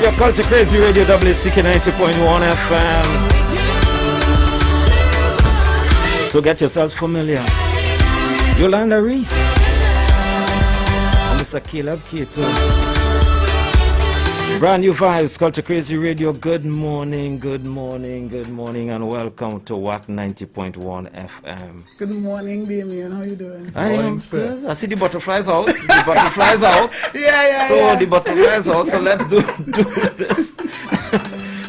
your Culture Crazy Radio, WACK 90.1 FM. So get yourselves familiar. Yolanda Reese. And Mr. Caleb Kato. Brand new vibes, Culture Crazy Radio. Good morning, good morning, good morning, and welcome to WACK 90.1 FM. Good morning, Damien. How you doing? I am good. I see the butterflies out. The butterflies out. Yeah. So the butterflies out. So let's do this.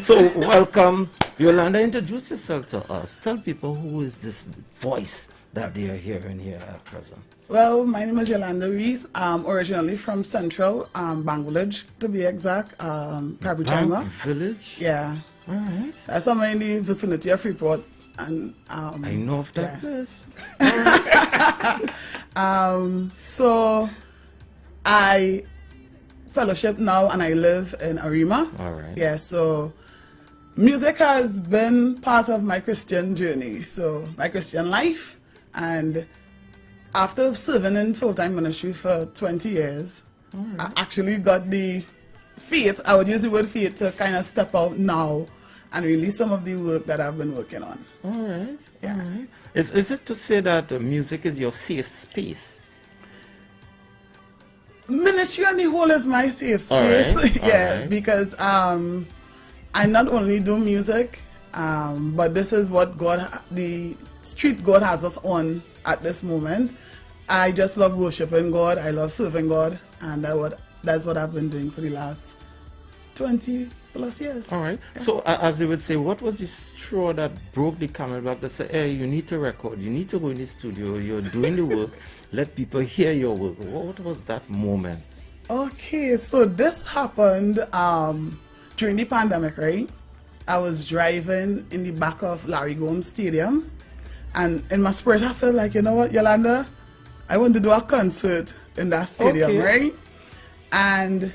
So welcome, Yolanda. Introduce yourself to us. Tell people who is this voice that they are hearing here at present. Well, my name is Yolanda Reese. I'm originally from Central, Bank Village, to be exact, Bank Village? Yeah. All right. That's somewhere in the vicinity of Freeport. And I know of that place. So I fellowship now and I live in Arima. All right. Yeah, so music has been part of my Christian journey, so my Christian life. And after serving in full-time ministry for 20 years, I actually got the faith, I would use the word faith, to kind of step out now and release some of the work that I've been working on. All right. Yeah. All right. Is it to say that music is your safe space? Ministry on the whole is my safe space. All right. Yeah, All right. because I not only do music, but this is what the street God has us on at this moment. I just love worshiping God. I love serving God, and that's what I've been doing for the last 20 plus years. All right. Yeah. So as they would say, what was the straw that broke the camel back that said, hey, you need to record, you need to go in the studio, you're doing the work, let people hear your work. What was that moment? Okay, so this happened during the pandemic, right? I was driving in the back of Larry Gomes Stadium, and in my spirit I felt like, you know what, Yolanda, I want to do a concert in that stadium, right? And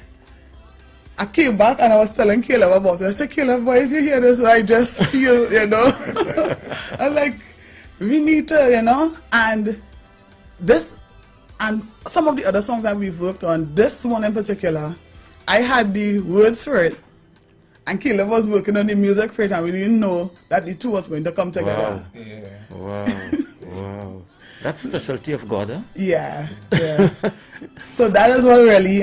I came back and I was telling Caleb about it. I said, Caleb, boy, if you hear this, I just feel, you know, I was like, we need to, you know, and this, and some of the other songs that we've worked on, this one in particular, I had the words for it, and Caleb was working on the music for it, and we didn't know that the two was going to come together. Wow. Yeah. Wow. Wow. That's specialty of God, huh? Yeah. So that is what really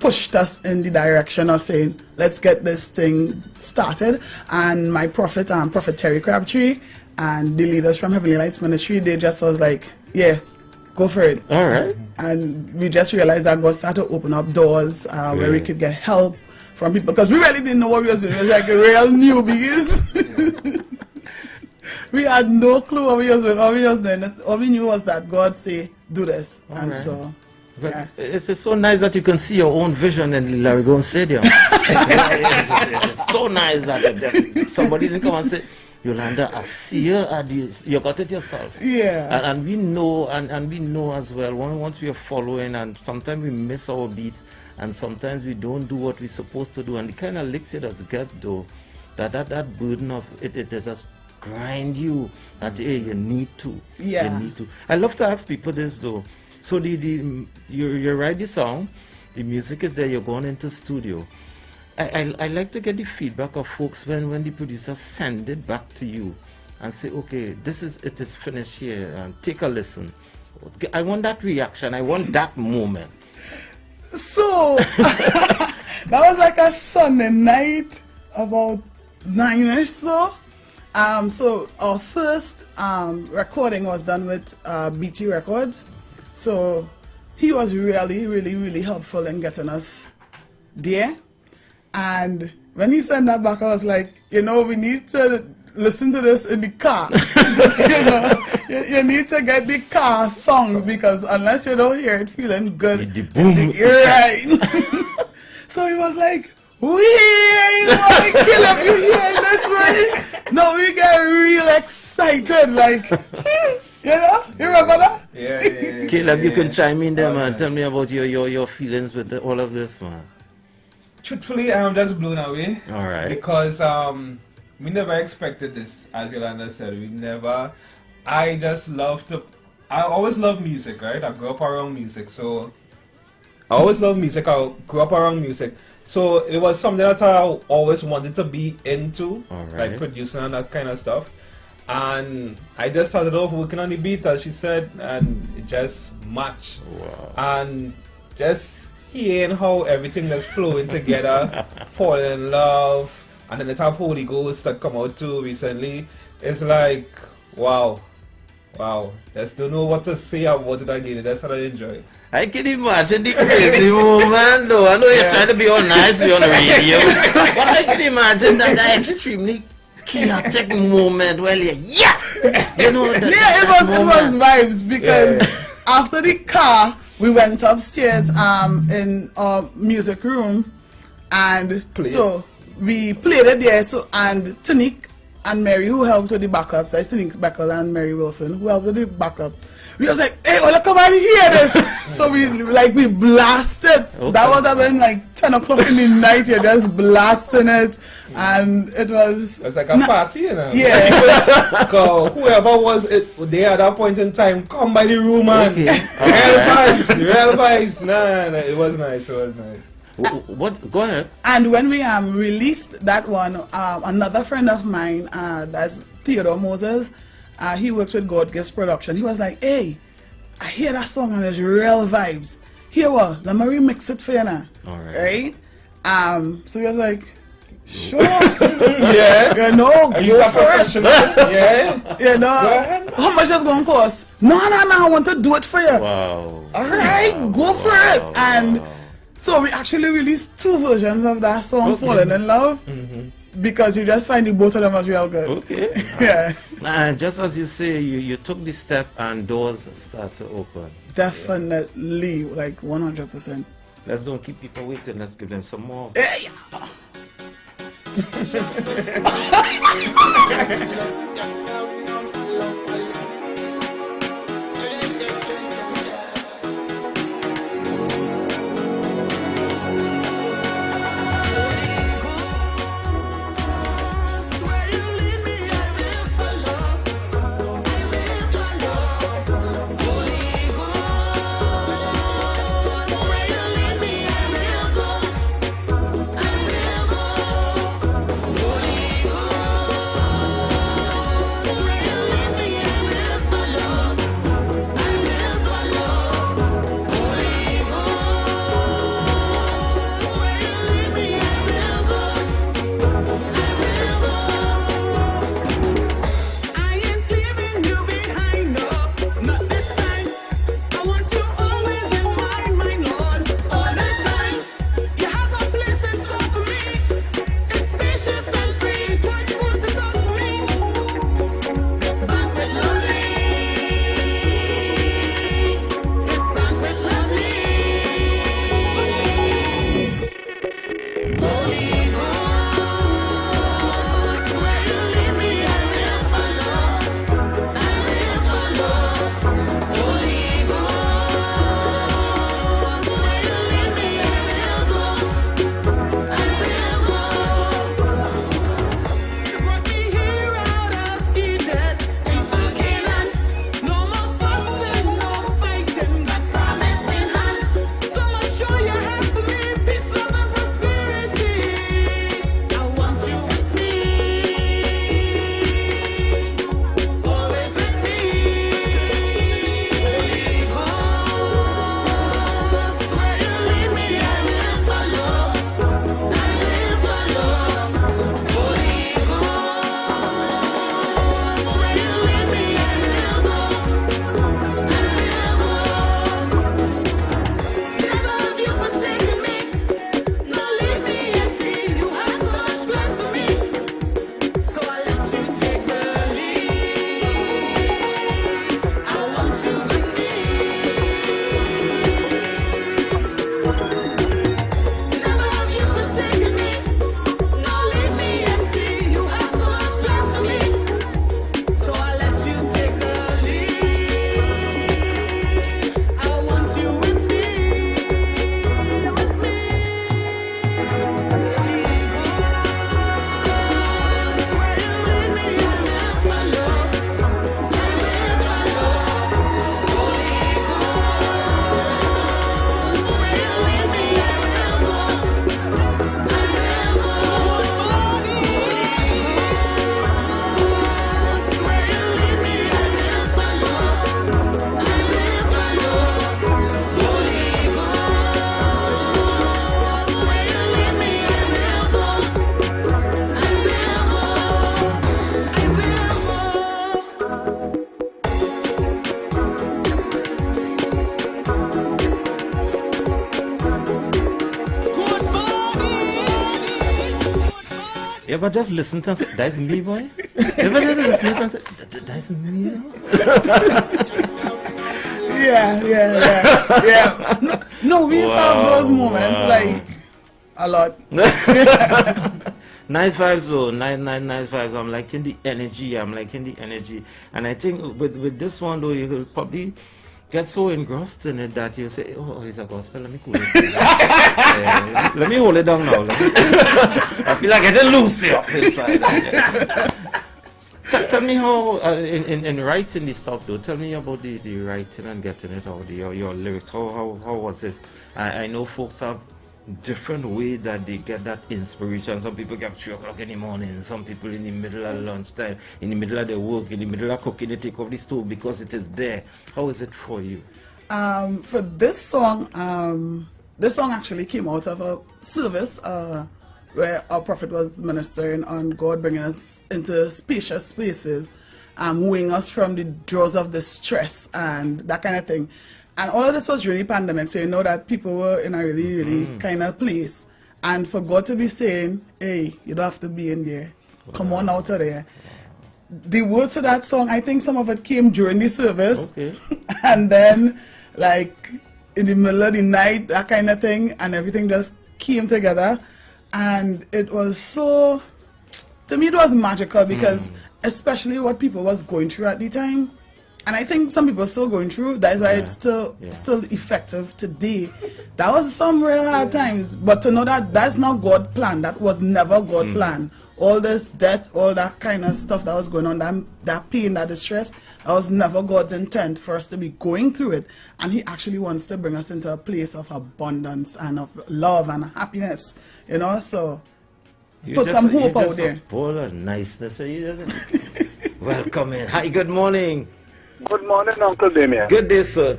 pushed us in the direction of saying, let's get this thing started. And my prophet, Prophet Terry Crabtree, and the leaders from Heavenly Lights Ministry, they just was like, yeah, go for it. All right. And we just realized that God started to open up doors where we could get help from people, because we really didn't know what we was doing. It was like a real newbies. We had no clue what we was doing. All we knew was that God say, do this. All and right. so, But yeah. it's so nice that you can see your own vision in the Larry Gomes Stadium. It's so nice that somebody didn't come and say, Yolanda, I see you got it yourself. Yeah. And we know, and we know as well, once we are following, and sometimes we miss our beats, and sometimes we don't do what we're supposed to do, and the kind of licks it as get though, that burden of it just grind you, that hey, you need to. Yeah. You need to. I love to ask people this though. So you write the song, the music is there, you're going into studio. I like to get the feedback of folks when the producers send it back to you and say, okay, it is finished here, and take a listen. I want that reaction. I want that moment. So that was like a Sunday night, about 9ish so. So our first recording was done with BT Records. So he was really, really, really helpful in getting us there. And when he sent that back, I was like, you know, we need to listen to this in the car. you need to get the car song, because unless you don't hear it feeling good, right? So he was like, wait, Caleb, you hearing this one? No, we get real excited, like, you know? You remember that? Yeah. Caleb, you can chime in there, man. Tell me about your feelings with all of this, man. Truthfully, I'm just blown away. All right. Because we never expected this, as Yolanda said. I always love music, right? I grew up around music, so I always love music. I grew up around music. So it was something that I always wanted to be into, like producing and that kind of stuff. And I just started off working on the beat, as she said, and it just matched. Wow. And just hearing how everything is flowing together, falling in love, and then the top Holy Ghost that come out too recently. It's like, wow. Just don't know what to say about it again. That's what I enjoy. I can imagine the crazy moment though. I know you're trying to be all nice on the radio, but I can imagine that extremely chaotic moment where you're, yes! You know, Yeah, it was vibes because after the car, we went upstairs in our music room and so we played it there. So and Tanique and Mary, who helped with the backups, that's Tanique Beckle and Mary Wilson, who helped with the backup. We was like, hey, Ola, come and hear this. So we blasted. Okay. That was about like 10 o'clock in the night. You're just blasting it, and it was. It's like a party, you know. Yeah. Because whoever was there at that point in time, come by the room, man. Okay. Real vibes. Nah, it was nice. It was nice. What? Go ahead. And when we released that one, another friend of mine, that's Theodore Moses, he works with God Gives Production. He was like, hey, I hear that song and it's real vibes. Here, let me remix it for you now. All right. Right? So he was like, sure. Yeah. You know, Are you go for it. Yeah. You know, how much is going to cost? No, I want to do it for you. Wow. All right, go for it. And so we actually released 2 versions of that song, Falling in Love, because we just find both of them was real good. Okay. Yeah. And just as you say, you took the step and doors start to open. Definitely, like 100%. Let's don't keep people waiting. Let's give them some more. Yeah. ever just listen to and say, that's me, boy? You ever just listen to and say, that's me, you know? Yeah. No, we used to have those moments, like, a lot. Nice vibes though, nice vibes. I'm liking the energy, and I think with this one though, you will probably get so engrossed in it that you say, oh, it's a gospel, let me cool it. Let me hold it down now. I feel like getting loose here inside. Tell me how, in writing this stuff though, tell me about the writing and getting it out, your lyrics, how was it? I know folks have different way that they get that inspiration. Some people get 3 o'clock in the morning, some people in the middle of lunchtime, in the middle of their work, in the middle of cooking, they take off the stove because it is there. How is it for you? For this song actually came out of a service where our prophet was ministering on God bringing us into spacious spaces, moving us from the draws of distress and that kind of thing. And all of this was really pandemic, so you know that people were in a really kind of place. And for God to be saying, hey, you don't have to be in there. Wow. Come on out of there. The words to that song, I think some of it came during the service. Okay. And then, like, in the middle of the night, that kind of thing, and everything just came together. And it was so, to me it was magical because especially what people was going through at the time. And I think some people are still going through. That's why it's still effective today. That was some real hard times. But to know that that's not God's plan. That was never God's plan. All this death, all that kind of stuff that was going on, that pain, that distress, that was never God's intent for us to be going through it. And He actually wants to bring us into a place of abundance and of love and happiness. You know, so put some hope out there. Full of niceness. Welcome in. Hi, good morning. Good morning, Uncle Damien. Good day, sir.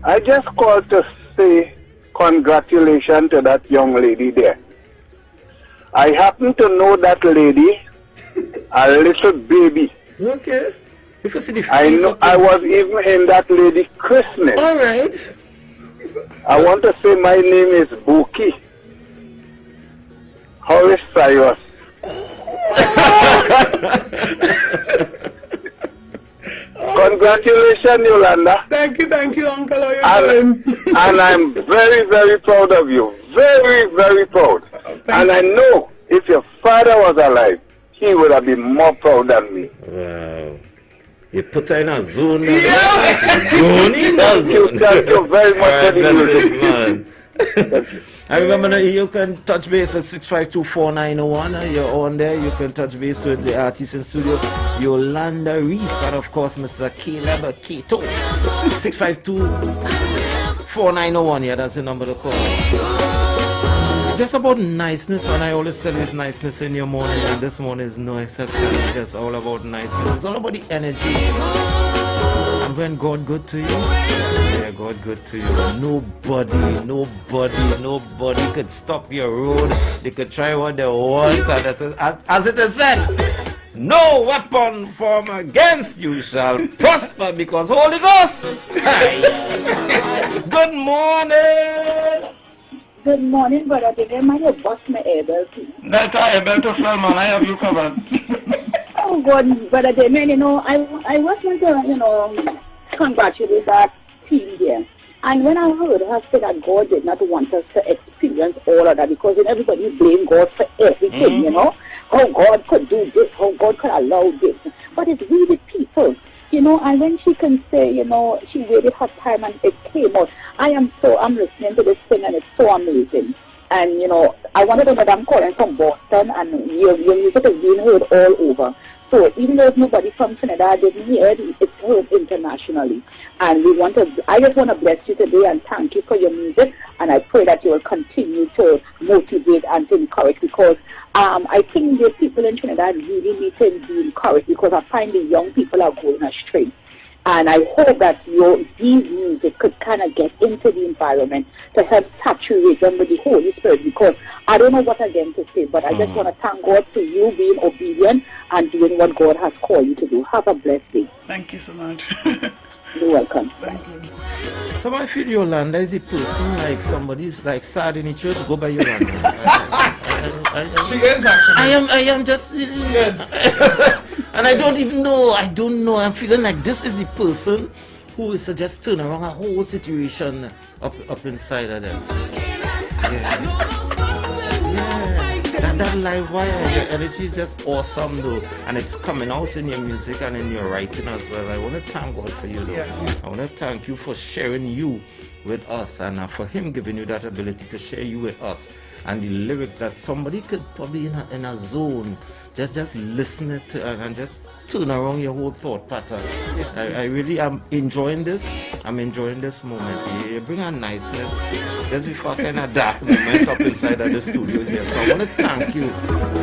I just called to say congratulations to that young lady there. I happen to know that lady, a little baby. Okay. If you see the face I was even in that lady's Christmas. All right. I want to say my name is Buki. Horace Cyrus. Congratulations, Yolanda. Thank you, Uncle. How are you doing? And I'm very, very proud of you. Very, very proud. And I know if your father was alive, he would have been more proud than me. Wow. You put her in a zone. Thank you very much for the music. I remember you can touch base at 652-4901. You're on there. You can touch base with the artist in studio, Yolanda Reese, and of course, Mr. Caleb Keto. 652-4901. Yeah, that's the number to call. It's just about niceness, and I always tell you it's niceness in your morning, and this morning is no exception. It's just all about niceness. It's all about the energy. And when God good to you, yeah, God good to you. Nobody could stop your road. They could try what they want, and as it is said, no weapon formed against you shall prosper, because Holy Ghost. Good morning. Good morning, brother. Today, my boss, my able to. That's able to sell, man. I have you covered. Oh, God, brother Damien, you know, I was going to, you know, congratulate that team there. And when I heard her say that God did not want us to experience all of that, because then everybody blame God for everything, you know, how God could do this, how God could allow this. But it's really people, you know, and when she can say, you know, she waited her time and it came out. I'm listening to this thing and it's so amazing. And, you know, I wanted to know that I'm calling from Boston, and your music is being heard all over. So even though nobody from Trinidad didn't hear it, it's heard internationally. And I just want to bless you today and thank you for your music. And I pray that you will continue to motivate and to encourage, because I think the people in Trinidad really need to be encouraged, because I find the young people are going astray. And I hope that these music could kind of get into the environment to help saturate them with the Holy Spirit, because I don't know what again to say, but I just want to thank God for you being obedient and doing what God has called you to do. Have a blessed day. Thank you so much. You're welcome. Thank you. So I feel Yolanda is a person, like somebody's like sad in the church, go by Yolanda. She is actually. I am just, and I don't even know. I don't know. I'm feeling like this is the person who is just turn around a whole situation up inside of them. That live wire, your energy is just awesome though, and it's coming out in your music and in your writing as well. I want to thank God for you though. I want to thank you for sharing you with us, and for him giving you that ability to share you with us, and the lyric that somebody could probably in a zone just listen it to, and just turn around your whole thought pattern. I really am enjoying this. I'm enjoying this moment. You bring a niceness just before kind of dark moment up inside of the studio here. So I want to thank you.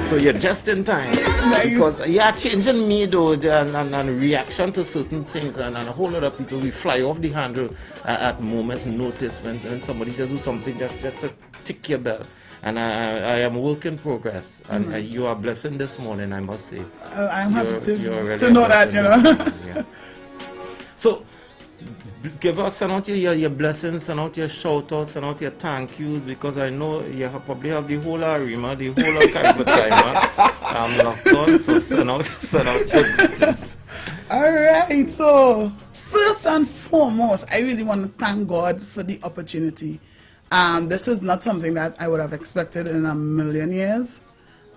So you're just in time. Because you're changing me though, and reaction to certain things, and a whole lot of people we fly off the handle at moments notice when somebody just do something just to tick your bell. And I am work in progress, and you are blessing this morning, I must say. I'm happy to really know that, you know. Yeah. So, give us, send out your blessings, send out your shout outs, send out your thank yous, because I know you probably have the whole arima, the whole Caribbean locked on, so send out your blessings. Alright, so first and foremost, I really want to thank God for the opportunity. This is not something that I would have expected in a million years,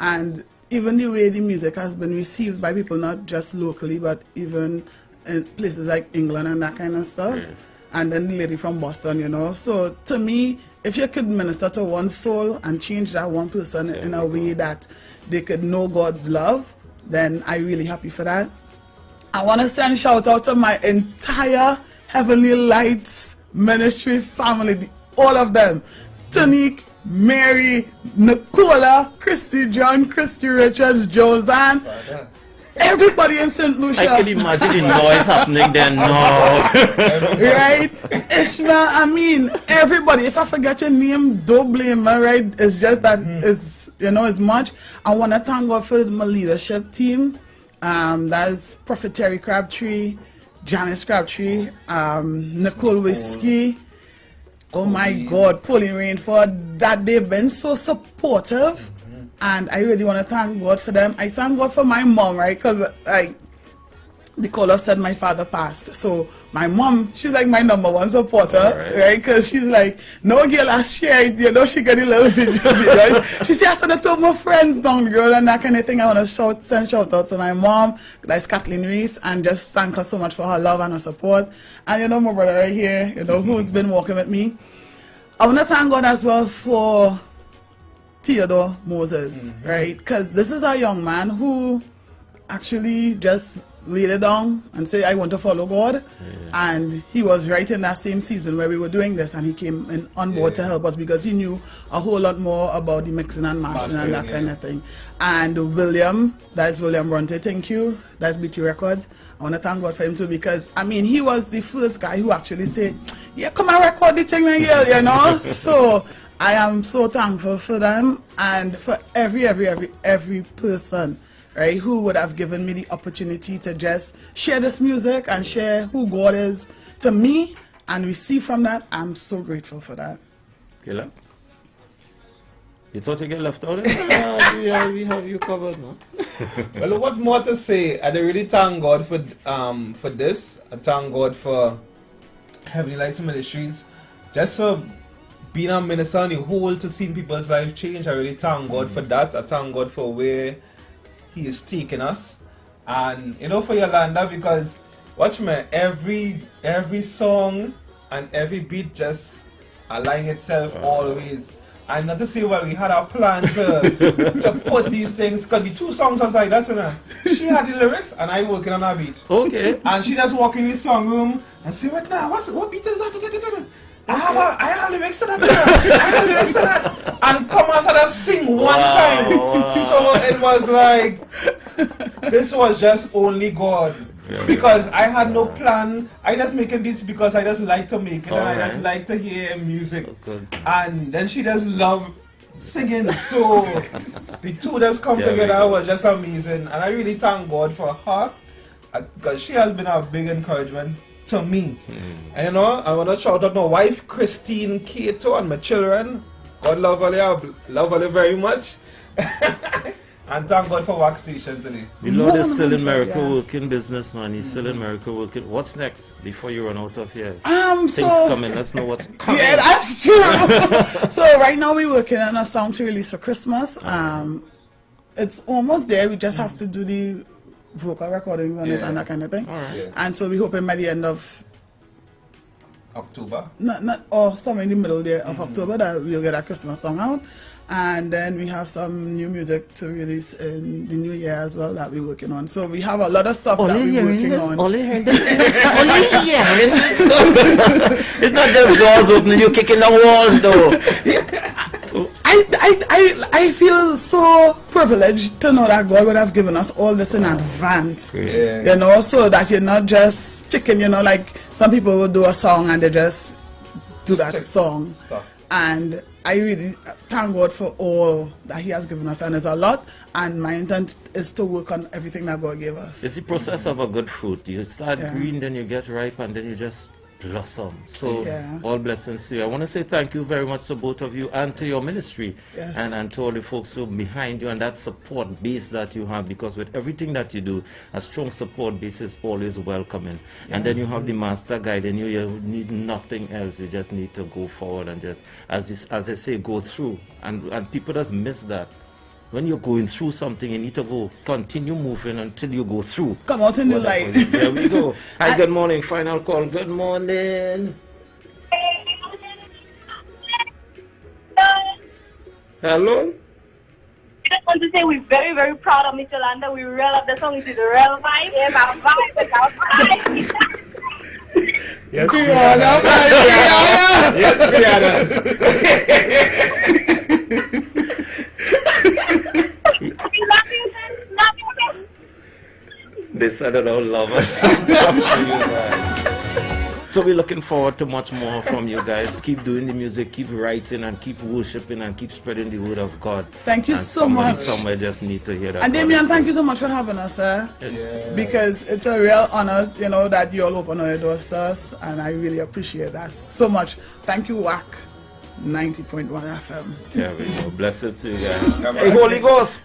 and even the way the music has been received by people, not just locally but even in places like England and that kind of stuff. Yes. And then the lady from Boston, you know. So to me, if you could minister to one soul and change that one person in a way that they could know God's love, then I'm really happy for that. I want to send shout out to my entire Heavenly Lights ministry family, all of them. Tonique, Mary, Nicola, Christy John, Christy Richards, Josanne, everybody in St. Lucia. I can imagine the noise happening there now. Right? Ishmael, I mean, everybody. If I forget your name, don't blame me, right? It's just that it's, you know, it's much. I want to thank God for my leadership team. That's Prophet Terry Crabtree, Janice Crabtree, Nicole Whiskey. Oh my God, Pauline Rainford, that they've been so supportive, and I really want to thank God for them. I thank God for my mom, right? Because the caller said my father passed, so my mom, she's like my number one supporter, right? Because she's like, no girl has shared, you know, she got a little video, right? She said, I started told my friends down the girl and that kind of thing. I want to send shout outs to my mom, that's Kathleen Reese, and just thank her so much for her love and her support. And you know, my brother right here, you know, who's been walking with me. I want to thank God as well for Theodore Moses, right? Because this is a young man who actually just laid it down and said, I want to follow God. And he was right in that same season where we were doing this, and he came in on board to help us because he knew a whole lot more about the mixing and mastering and that kind of thing. And William, that's William Bronte, thank you. That's BT Records. I want to thank God for him too, because I mean, he was the first guy who actually said, yeah, come and record the thing, you know. So I am so thankful for them, and for every person, right, who would have given me the opportunity to just share this music and share who God is to me and receive from that. I'm so grateful for that. Killer? You thought you get left out? We have you covered, no? Well, what more to say? I really thank God for this. I thank God for Heavenly Lights Ministries, just for being a minister on the whole, to see people's life change. I really thank God for that. I thank God for where He is taking us, and you know, for Yolanda, because watch me, every song and every beat just align itself always. And not to say, well, we had a plan to put these things, because the two songs was like that, you know. She had the lyrics and I working on her beat. Okay. And she just walk in the song room and say, what now? What beat is that? I have lyrics to that. I have lyrics to that. And come and start sing one time. Wow. So it was like, this was just only God. Because I had no plan. I just making beats because I just like to make it, and I just like to hear music. And then she just loved singing. So the two just come together was just amazing. And I really thank God for her, because she has been a big encouragement to me. And you know, I want to shout out my wife Christine Cato and my children. God love all very much. And thank God for WACK Station today. The Lord is still in 100, miracle yeah. working businessman. He's still in miracle working. What's next before you run out of here? Things So coming. Let's know what's coming. yeah, that's true. So right now we're working on a song to release for Christmas. It's almost there. We just have to do the vocal recordings on it Yeah. and that kind of thing. All right. Yeah. And so we're hoping by the end of October. not or somewhere in the middle there of October that we'll get our Christmas song out. And then we have some new music to release in the new year as well that we're working on. So we have a lot of stuff that Only we're hearing working this, on. only hearing this, only hearing. It's not just doors opening, you're kicking the walls though. I feel so privileged to know that God would have given us all this in advance. Yeah. You know, so that you're not just sticking, you know, like some people will do a song and they just do that Stick song. stuff. And I really thank God for all that He has given us, and it's a lot. And my intent is to work on everything that God gave us. It's the process of a good fruit. You start Yeah. green, then you get ripe, and then you just blossom. So Yeah. all blessings to you. I want to say thank you very much to both of you and to your ministry, Yes. and to all the folks who are behind you and that support base that you have, because with everything that you do, a strong support base is always welcoming. And then you have the master guide, and you need nothing else. You just need to go forward and just, as I say, go through. And people just miss that. When you're going through something, you need to go, continue moving until you go through. Come out in the Whatever. light. There we go. Hi, good morning. Final call. Good morning. Hello? I just want to say we're very, very proud of Miss Yolanda. We really love the song. It is a real vibe. It's our vibe. It's our vibe. Yes, Brianna, my Brianna. Yes, Brianna. We love you, sis. Love you, sis. They said it all love us. So we're looking forward to much more from you guys. Keep doing the music, keep writing, and keep worshiping, and keep spreading the word of God. Thank you And so somebody much. somewhere just need to hear that. And God Damien, is thank good. you so much for having us, sir. It's- Because it's a real honor, you know, that you all open your doors to us, and I really appreciate that so much. Thank you, WACK 90.1 FM. There we go. Blessings to you guys. Come Hey, on. Holy Ghost.